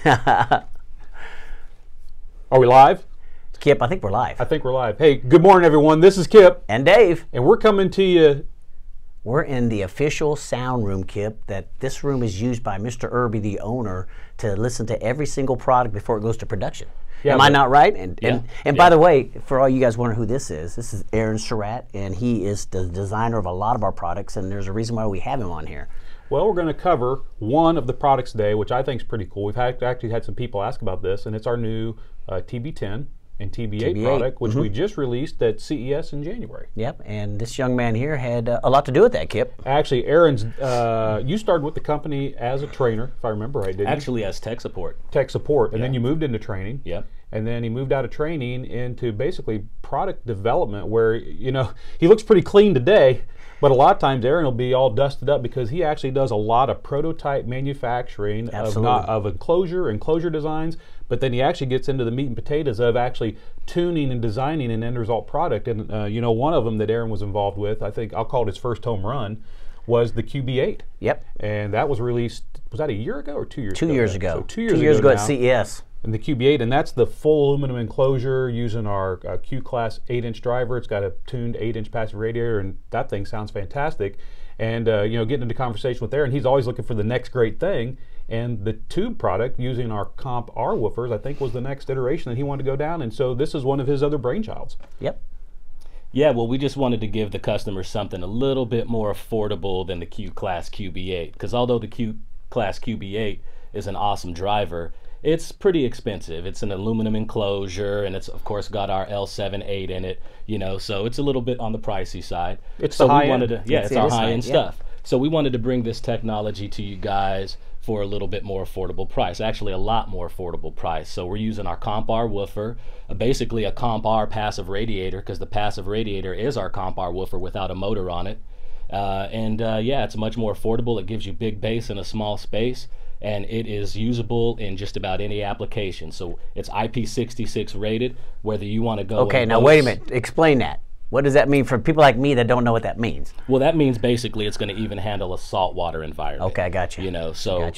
Are we live? Kip, I think we're live. I think we're live. Hey, good morning, everyone. This is Kip. And Dave. And we're coming to you. We're in the official sound room, Kip, that this room is used by Mr. Irby, the owner, to listen to every single product before it goes to production. Yeah, Am I not right? And by the way, for all you guys wondering who this is Aaron Surratt, and he is the designer of a lot of our products, and there's a reason why we have him on here. Well, we're going to cover one of the products today, which I think is pretty cool. We've actually had some people ask about this, and it's our new TB10 and TB8 product, which we just released at CES in January. Yep, and this young man here had a lot to do with that, Kip. Actually, Aaron's, you started with the company as a trainer, if I remember right, didn't you? Actually, as tech support. Tech support, and then you moved into training. Yep. And then he moved out of training into basically product development, where, you know, he looks pretty clean today, but a lot of times Aaron will be all dusted up because he actually does a lot of prototype manufacturing of enclosure designs, but then he actually gets into the meat and potatoes of actually tuning and designing an end result product. And you know, one of them that Aaron was involved with, I think I'll call it his first home run, was the QB8. Yep. And that was released, was that a year ago or 2 years ago? 2 years ago. So 2 years ago at CES. And the QB8, and that's the full aluminum enclosure using our Q-Class 8-inch driver. It's got a tuned 8-inch passive radiator, and that thing sounds fantastic. And you know, getting into conversation with Aaron, he's always looking for the next great thing. And the tube product using our Comp R woofers, I think, was the next iteration that he wanted to go down. And so this is one of his other brainchilds. Yep. Yeah, well, we just wanted to give the customers something a little bit more affordable than the Q-Class QB8. Because although the Q-Class QB8 is an awesome driver, it's pretty expensive. It's an aluminum enclosure, and it's of course got our L7-8 in it, you know, so it's a little bit on the pricey side. It's so the high end. It's our high-end stuff. So we wanted to bring this technology to you guys for a little bit more affordable price, actually a lot more affordable price. So we're using our Comp R woofer, basically a Comp R passive radiator, because the passive radiator is our Comp R woofer without a motor on it. Yeah, it's much more affordable. It gives you big bass in a small space, and it is usable in just about any application. So it's IP66 rated, whether you want to go. Okay, now wait a minute. Explain that. What does that mean for people like me that don't know what that means? Well, that means basically it's going to even handle a saltwater environment. Okay, I got you. You know, so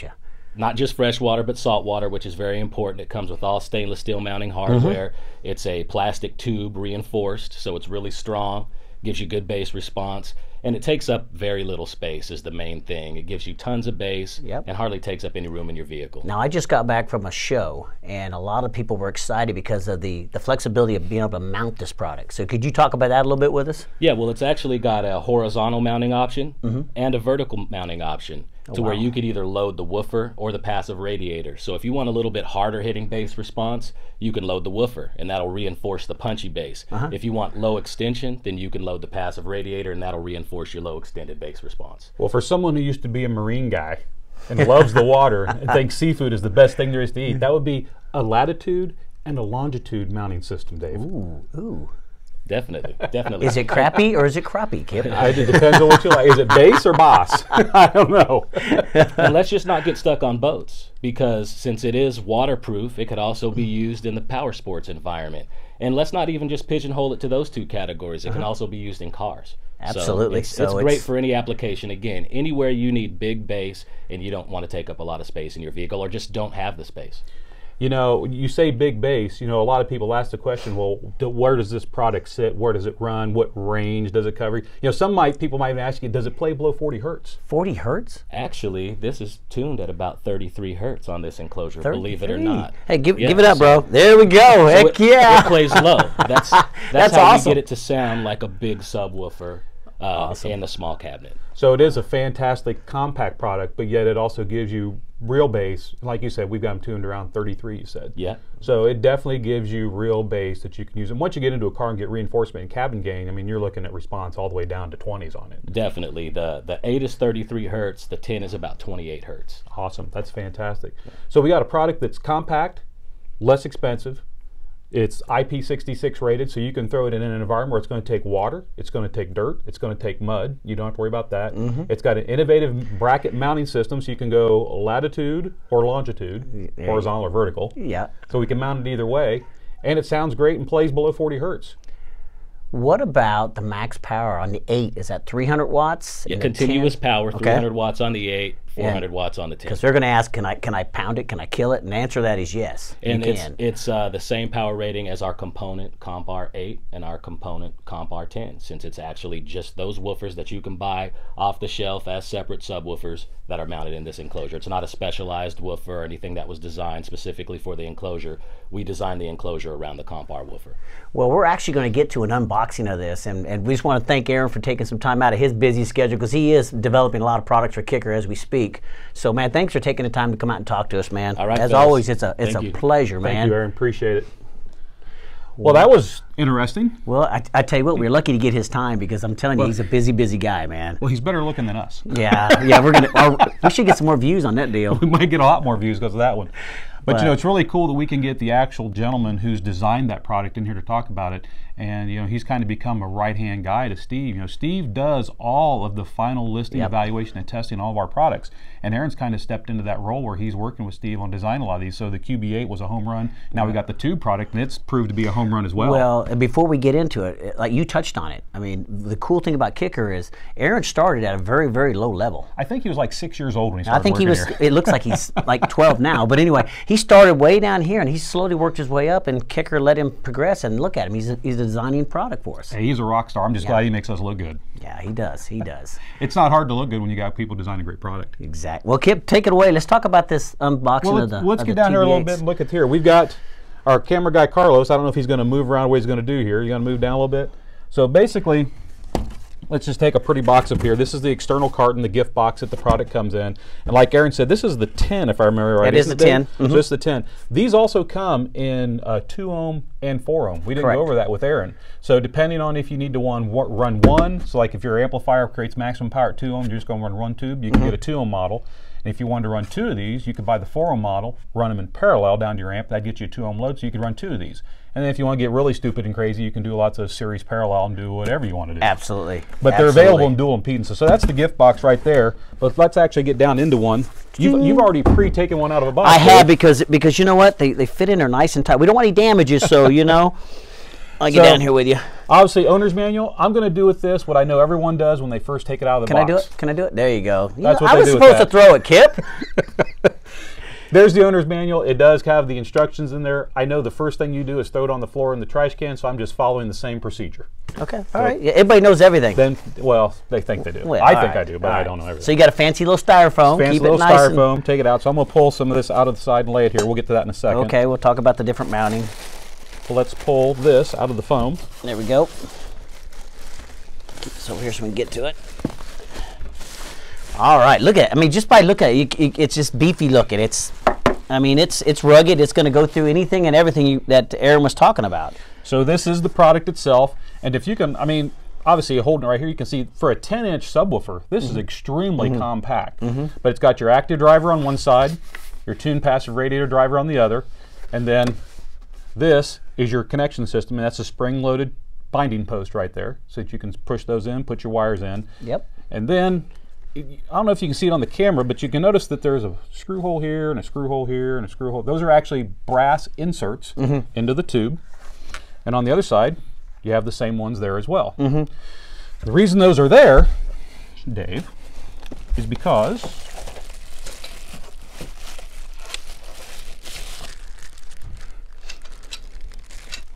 not just fresh water, but salt water, which is very important. It comes with all stainless steel mounting hardware. It's a plastic tube reinforced, so it's really strong, gives you good bass response. And it takes up very little space is the main thing. It gives you tons of bass and hardly takes up any room in your vehicle. Now, I just got back from a show, and a lot of people were excited because of the flexibility of being able to mount this product. So could you talk about that a little bit with us? Yeah, well, it's actually got a horizontal mounting option and a vertical mounting option where you could either load the woofer or the passive radiator. So if you want a little bit harder hitting bass response, you can load the woofer, and that'll reinforce the punchy bass. If you want low extension, then you can load the passive radiator, and that'll reinforce your low extended bass response. Well, for someone who used to be a Marine guy and loves the water and thinks seafood is the best thing there is to eat, that would be a latitude and a longitude mounting system, Dave. Ooh. Definitely, definitely. Is it crappy or is it crappie, Kip? It depends on what you like. Is it bass or boss? I don't know. And let's just not get stuck on boats, because since it is waterproof, it could also be used in the power sports environment. And let's not even just pigeonhole it to those two categories. It can also be used in cars. Absolutely. So it's great for any application. Again, anywhere you need big bass and you don't want to take up a lot of space in your vehicle, or just don't have the space. You know, you say big bass, you know, a lot of people ask the question, well, where does this product sit? Where does it run? What range does it cover? You know, people might ask you, does it play below 40 hertz? 40 hertz? Actually, this is tuned at about 33 hertz on this enclosure, believe it or not. Hey, give it up, bro. There we go. Heck yeah. It plays low. That's how awesome. you get it to sound like a big subwoofer and a small cabinet. So it is a fantastic compact product, but yet it also gives you real bass. Like you said, we've got them tuned around 33, you said. Yeah. So it definitely gives you real bass that you can use. And once you get into a car and get reinforcement and cabin gain, I mean, you're looking at response all the way down to 20s on it. Definitely. The 8 is 33 hertz, the 10 is about 28 hertz. Awesome. That's fantastic. So we got a product that's compact, less expensive. It's IP66 rated, so you can throw it in an environment where it's going to take water, it's going to take dirt, it's going to take mud. You don't have to worry about that. It's got an innovative bracket mounting system, so you can go latitude or longitude, horizontal or vertical. Yeah. So we can mount it either way, and it sounds great and plays below 40 hertz. What about the max power on the 8? Is that 300 watts? Yeah, continuous power, 300 watts on the 8, 400 watts on the 10. Because they're going to ask, can I pound it? Can I kill it? And the answer to that is yes. And you can. it's the same power rating as our component Comp R8 and our component Comp R10, since it's actually just those woofers that you can buy off the shelf as separate subwoofers that are mounted in this enclosure. It's not a specialized woofer or anything that was designed specifically for the enclosure. We designed the enclosure around the Comp R woofer. Well, we're actually going to get to an unboxing of this, and we just want to thank Aaron for taking some time out of his busy schedule, because he is developing a lot of products for Kicker as we speak. So, man, thanks for taking the time to come out and talk to us, man. All right, as fellas. always, it's a pleasure, man. Thank you, Aaron. Appreciate it. Well, that was interesting. Well, I tell you what, we're lucky to get his time, because I'm telling you, he's a busy, busy guy, man. Well, he's better looking than us. Yeah, we should get some more views on that deal. We might get a lot more views because of that one. But you know, it's really cool that we can get the actual gentleman who's designed that product in here to talk about it. And you know, he's kind of become a right-hand guy to Steve. You know, Steve does all of the final listing, evaluation, and testing all of our products. And Aaron's kind of stepped into that role where he's working with Steve on designing a lot of these. So the QB8 was a home run. Now we got the tube product, and it's proved to be a home run as well. Well, and before we get into it, like you touched on it. I mean, the cool thing about Kicker is Aaron started at a very, very low level. I think he was like 6 years old when he started. I think he was. Here. It looks like he's like 12 now. But anyway, he started way down here, and he slowly worked his way up. And Kicker let him progress. And look at him; he's designing product for us. Hey, he's a rock star. I'm just glad he makes us look good. Yeah, he does. He does. It's not hard to look good when you got people designing a great product. Exactly. Well, Kip, take it away. Let's talk about this unboxing of the. Let's get down here a little bit and look at here. We've got our camera guy Carlos. I don't know if he's going to move around what he's going to do here. You're going to move down a little bit. So basically, let's just take a pretty box up here. This is the external carton, the gift box that the product comes in. And like Aaron said, this is the 10, if I remember right. It is the 10. So this is the 10. These also come in 2 ohm and 4 ohm. We didn't go over that with Aaron. So depending on if you need to run one, so like if your amplifier creates maximum power at 2 ohm, you're just going to run one tube, you can get a 2 ohm model. And if you wanted to run 2 of these, you could buy the 4 ohm model, run them in parallel down to your amp. That'd get you a 2 ohm load, so you could run 2 of these. And then if you want to get really stupid and crazy, you can do lots of series parallel and do whatever you want to do. Absolutely. But they're available in dual impedances. So that's the gift box right there. But let's actually get down into one. You've already pre-taken one out of a box. I have, because you know what? They fit in there nice and tight. We don't want any damages, so you know. I'll get down here with you. Obviously, owner's manual. I'm going to do with this what I know everyone does when they first take it out of the box. Can I do it? Can I do it? There you go. That's what I was supposed to throw it, Kip. There's the owner's manual. It does have the instructions in there. I know the first thing you do is throw it on the floor in the trash can, so I'm just following the same procedure. Okay, all right. Yeah, everybody knows everything. Then, well, they think they do. Well, I think I do, but I don't know everything. So you got a fancy little styrofoam. Fancy little styrofoam. Take it out. So I'm going to pull some of this out of the side and lay it here. We'll get to that in a second. Okay, we'll talk about the different mounting. So let's pull this out of the foam. There we go. Keep this over here so we can get to it. All right, look at it. I mean, just by looking at it, it's just beefy looking. I mean, it's rugged. It's going to go through anything and everything that Aaron was talking about. So this is the product itself. And if you can, I mean, obviously holding it right here, you can see for a 10-inch subwoofer, this is extremely compact. But it's got your active driver on one side, your tuned passive radiator driver on the other, and then this is your connection system, and that's a spring-loaded binding post right there, so that you can push those in, put your wires in. Yep. And then, I don't know if you can see it on the camera, but you can notice that there's a screw hole here, and a screw hole here, and a screw hole. Those are actually brass inserts into the tube. And on the other side, you have the same ones there as well. The reason those are there, Dave, is because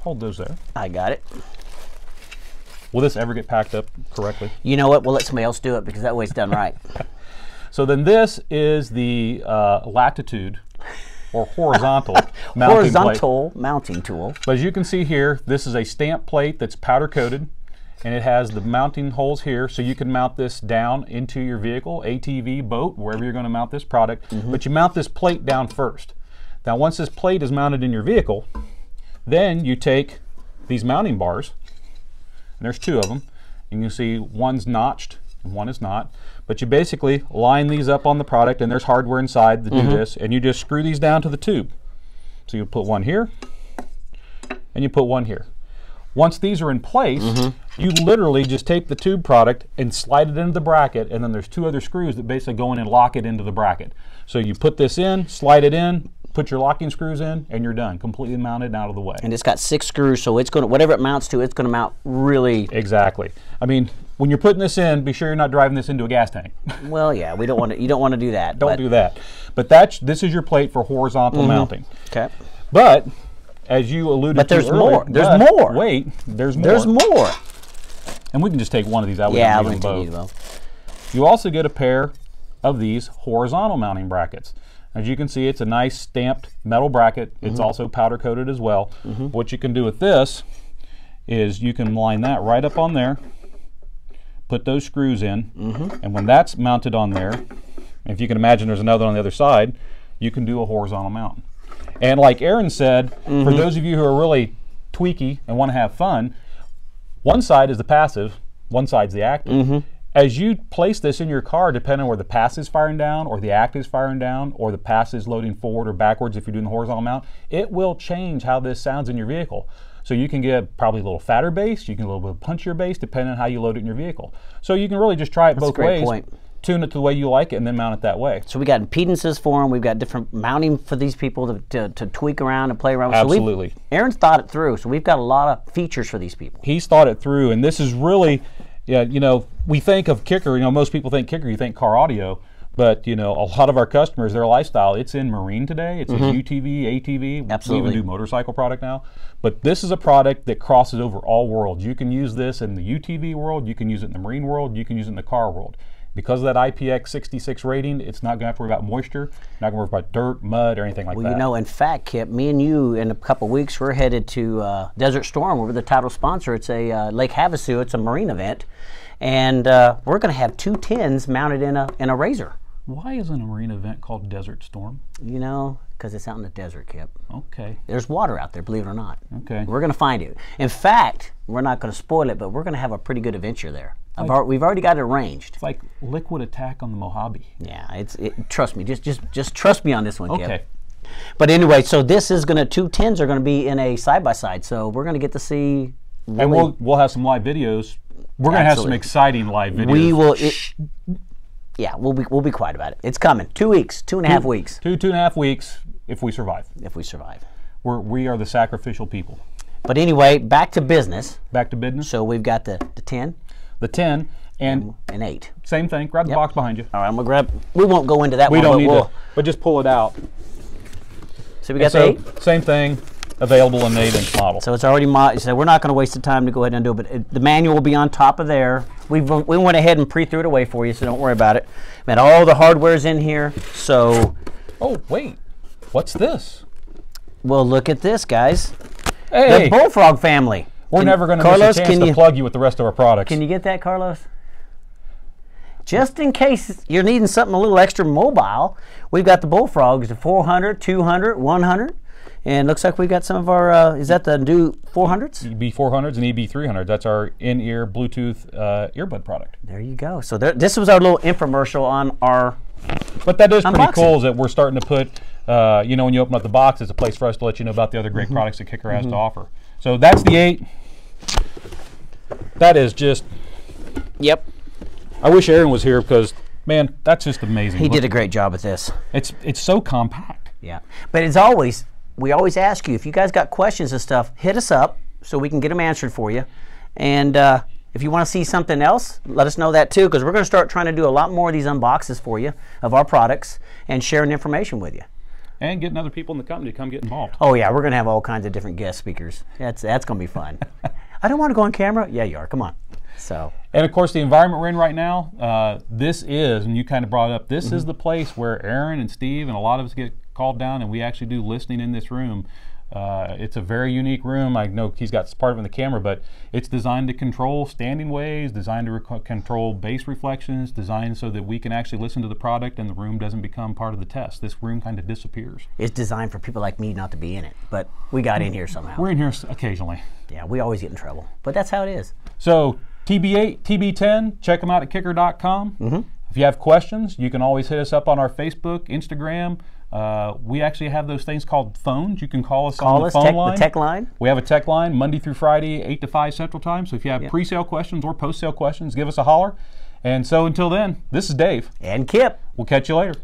hold those there. I got it. Will this ever get packed up correctly? You know what? We'll let somebody else do it, because that way it's done right. So then this is the latitude or horizontal mounting tool. But as you can see here, this is a stamp plate that's powder coated, and it has the mounting holes here, so you can mount this down into your vehicle, ATV, boat, wherever you're going to mount this product. But you mount this plate down first. Now once this plate is mounted in your vehicle, then you take these mounting bars, and there's 2 of them. You can see one's notched and one is not. But you basically line these up on the product, and there's hardware inside to do this, and you just screw these down to the tube. So you put one here, and you put one here. Once these are in place, you literally just take the tube product and slide it into the bracket, and then there's 2 other screws that basically go in and lock it into the bracket. So you put this in, slide it in, put your locking screws in, and you're done. Completely mounted and out of the way. And it's got 6 screws, so it's going to, whatever it mounts to, it's going to mount really. Exactly. I mean, when you're putting this in, be sure you're not driving this into a gas tank. Well, yeah, we don't want to. You don't want to do that. Don't do that. But this is your plate for horizontal mounting. Okay. But as you alluded to there's earlier, more. There's more. Wait, there's more. There's more. And we can just take one of these out. Yeah, we we don't need need them both. both. You also get a pair of these horizontal mounting brackets. As you can see, it's a nice stamped metal bracket. It's also powder coated as well. What you can do with this is you can line that right up on there, put those screws in, and when that's mounted on there, if you can imagine there's another on the other side, you can do a horizontal mount. And like Aaron said, for those of you who are really tweaky and want to have fun, one side is the passive, one side's the active. As you place this in your car, depending on where the passive is firing down, or the active is firing down, or the passive is loading forward or backwards if you're doing the horizontal mount, it will change how this sounds in your vehicle. So you can get probably a little fatter bass, you can get a little bit punchier bass, depending on how you load it in your vehicle. So you can really just try it both ways, tune it to the way you like it, and then mount it that way. So we got impedances for them. We've got different mounting for these people to tweak around and play around with. Absolutely. So Aaron's thought it through, so we've got a lot of features for these people. He's thought it through, and this is really, yeah, you know, we think of KICKER, you know, most people think KICKER, you think car audio, but, you know, a lot of our customers, their lifestyle, it's in marine today, it's in UTV, ATV, Absolutely. we even do motorcycle product now, but this is a product that crosses over all worlds. You can use this in the UTV world, you can use it in the marine world, you can use it in the car world. Because of that IPX66 rating, it's not going to have to worry about moisture, not going to worry about dirt, mud, or anything like that. Well, you know, in fact, Kip, me and you, in a couple of weeks, we're headed to Desert Storm. We're the title sponsor. It's a Lake Havasu. It's a marine event. And we're going to have 2 tins mounted in a Razor. Why isn't a marine event called Desert Storm? You know, because it's out in the desert, Kip. Okay. There's water out there, believe it or not. Okay. We're going to find it. In fact, we're not going to spoil it, but we're going to have a pretty good adventure there. We've already got it arranged. It's like Liquid Attack on the Mojave. Yeah, trust me. Just trust me on this one, Kip. Okay. But anyway, so this is going to, 2 tins are going to be in a side-by-side. So we're going to get to see. Really, and we'll have some live videos. We're going to have some exciting live videos. We will. Yeah, we'll be quiet about it. It's coming. 2 weeks, 2.5 weeks. 2.5 weeks if we survive. If we survive. We are the sacrificial people. But anyway, back to business. Back to business. So we've got the 10. The 10 and 8. Same thing. Grab the box behind you. All right, I'm gonna grab. We won't go into that. We one. don't need to, but just pull it out. So we got the 8. Same thing. Available in the 8-inch model. So it's already so we're not going to waste the time to go ahead and do it. But the manual will be on top of there. We went ahead and pre-threw it away for you, so don't worry about it. Man, all the hardware's in here. So. Oh wait, what's this? Well, look at this, guys. Hey, the Bullfrog family. We're never going to miss a chance to plug you with the rest of our products. Can you get that, Carlos? Just in case you're needing something a little extra mobile, we've got the Bullfrogs, the 400, 200, 100. And looks like we've got some of our, is that the new 400s? EB400s and EB300s. That's our in-ear Bluetooth earbud product. There you go. So this was our little infomercial on our But that is pretty unboxing. cool is that we're starting to put, you know, when you open up the box, it's a place for us to let you know about the other great products that KICKER has to offer. So that's the 8. That is just... Yep. I wish Aaron was here because, man, that's just amazing. He did a great job with this. It's so compact. Yeah. But as always, we always ask you, if you guys got questions and stuff, hit us up so we can get them answered for you. And if you want to see something else, let us know that too, because we're going to start trying to do a lot more of these unboxes for you of our products and sharing information with you. And getting other people in the company to come get involved. Oh yeah, we're going to have all kinds of different guest speakers. That's going to be fun. I don't want to go on camera. Yeah, you are. Come on. So. And of course, the environment we're in right now, this is, and you kind of brought it up, this is the place where Aaron and Steve and a lot of us get called down, and we actually do listening in this room. It's a very unique room. I know he's got part of it in the camera, but it's designed to control standing waves, designed to control bass reflections, designed so that we can actually listen to the product and the room doesn't become part of the test. This room kind of disappears. It's designed for people like me not to be in it, but we got in here somehow. We're in here occasionally. Yeah, we always get in trouble, but that's how it is. So TB8, TB10, check them out at kicker.com. If you have questions, you can always hit us up on our Facebook, Instagram. We actually have those things called phones. You can call us on the phone line. The tech line. We have a tech line Monday through Friday, 8 to 5 Central Time. So if you have pre-sale questions or post-sale questions, give us a holler. And so until then, this is Dave. And Kip. We'll catch you later.